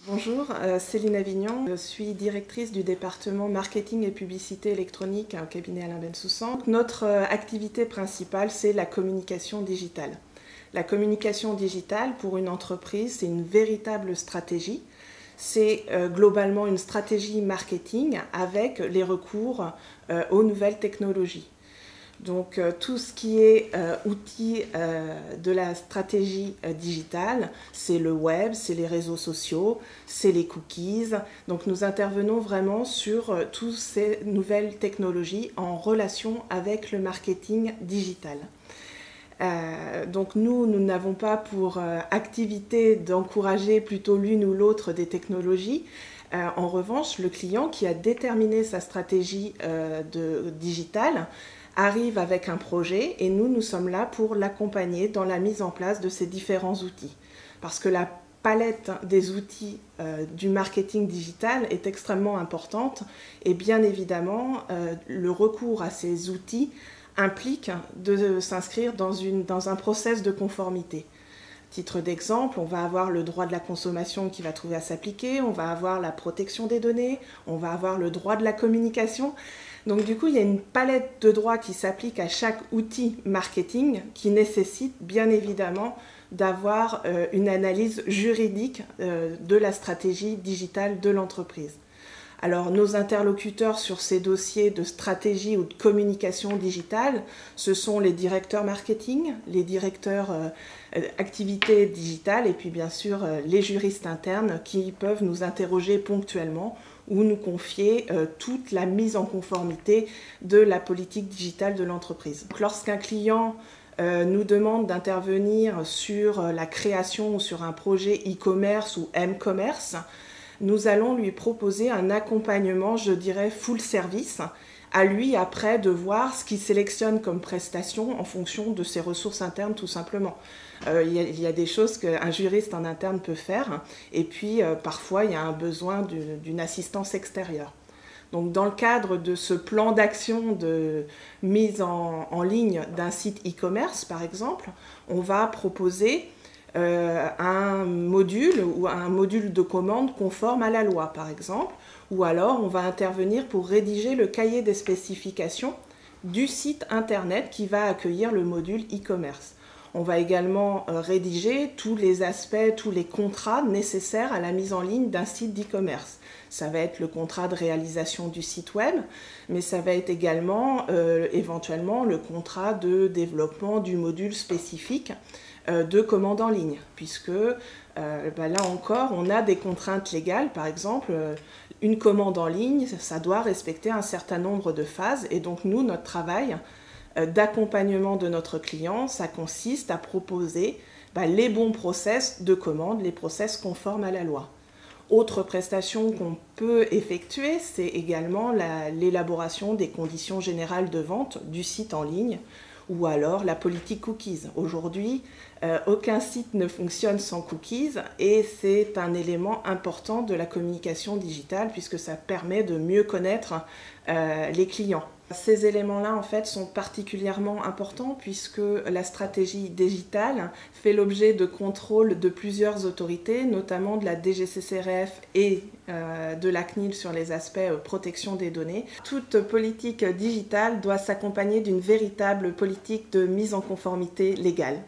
Bonjour, Céline Avignon. Je suis directrice du département marketing et publicité électronique au cabinet Alain Bensoussan. Notre activité principale, c'est la communication digitale. La communication digitale, pour une entreprise, c'est une véritable stratégie. C'est globalement une stratégie marketing avec les recours aux nouvelles technologies. Donc tout ce qui est outil de la stratégie digitale, c'est le web, c'est les réseaux sociaux, c'est les cookies. Donc nous intervenons vraiment sur toutes ces nouvelles technologies en relation avec le marketing digital. Donc nous n'avons pas pour activité d'encourager plutôt l'une ou l'autre des technologies. En revanche, le client qui a déterminé sa stratégie digitale arrive avec un projet et nous sommes là pour l'accompagner dans la mise en place de ces différents outils. Parce que la palette des outils du marketing digital est extrêmement importante et bien évidemment, le recours à ces outils implique de s'inscrire dans un process de conformité. Titre d'exemple, on va avoir le droit de la consommation qui va trouver à s'appliquer, on va avoir la protection des données, on va avoir le droit de la communication. Donc du coup, il y a une palette de droits qui s'applique à chaque outil marketing qui nécessite bien évidemment d'avoir une analyse juridique de la stratégie digitale de l'entreprise. Alors nos interlocuteurs sur ces dossiers de stratégie ou de communication digitale, ce sont les directeurs marketing, les directeurs activités digitales et puis bien sûr les juristes internes qui peuvent nous interroger ponctuellement ou nous confier toute la mise en conformité de la politique digitale de l'entreprise. Lorsqu'un client nous demande d'intervenir sur la création ou sur un projet e-commerce ou m-commerce, nous allons lui proposer un accompagnement, je dirais, full service, à lui après de voir ce qu'il sélectionne comme prestation en fonction de ses ressources internes tout simplement. Il y a des choses qu'un juriste en interne peut faire et puis parfois il y a un besoin d'une assistance extérieure. Donc dans le cadre de ce plan d'action de mise en ligne d'un site e-commerce par exemple, on va proposer un module ou un module de commande conforme à la loi par exemple, ou alors on va intervenir pour rédiger le cahier des spécifications du site internet qui va accueillir le module e-commerce. On va également rédiger tous les aspects, tous les contrats nécessaires à la mise en ligne d'un site d'e-commerce. Ça va être le contrat de réalisation du site web, mais ça va être également éventuellement le contrat de développement du module spécifique de commande en ligne, puisque là encore, on a des contraintes légales. Par exemple, une commande en ligne, ça doit respecter un certain nombre de phases, et donc nous, notre travail d'accompagnement de notre client, ça consiste à proposer les bons process de commande, les process conformes à la loi. Autre prestation qu'on peut effectuer, c'est également l'élaboration des conditions générales de vente du site en ligne, ou alors la politique cookies. Aujourd'hui, aucun site ne fonctionne sans cookies et c'est un élément important de la communication digitale puisque ça permet de mieux connaître les clients. Ces éléments-là, en fait, sont particulièrement importants puisque la stratégie digitale fait l'objet de contrôles de plusieurs autorités, notamment de la DGCCRF et de la CNIL sur les aspects protection des données. Toute politique digitale doit s'accompagner d'une véritable politique de mise en conformité légale.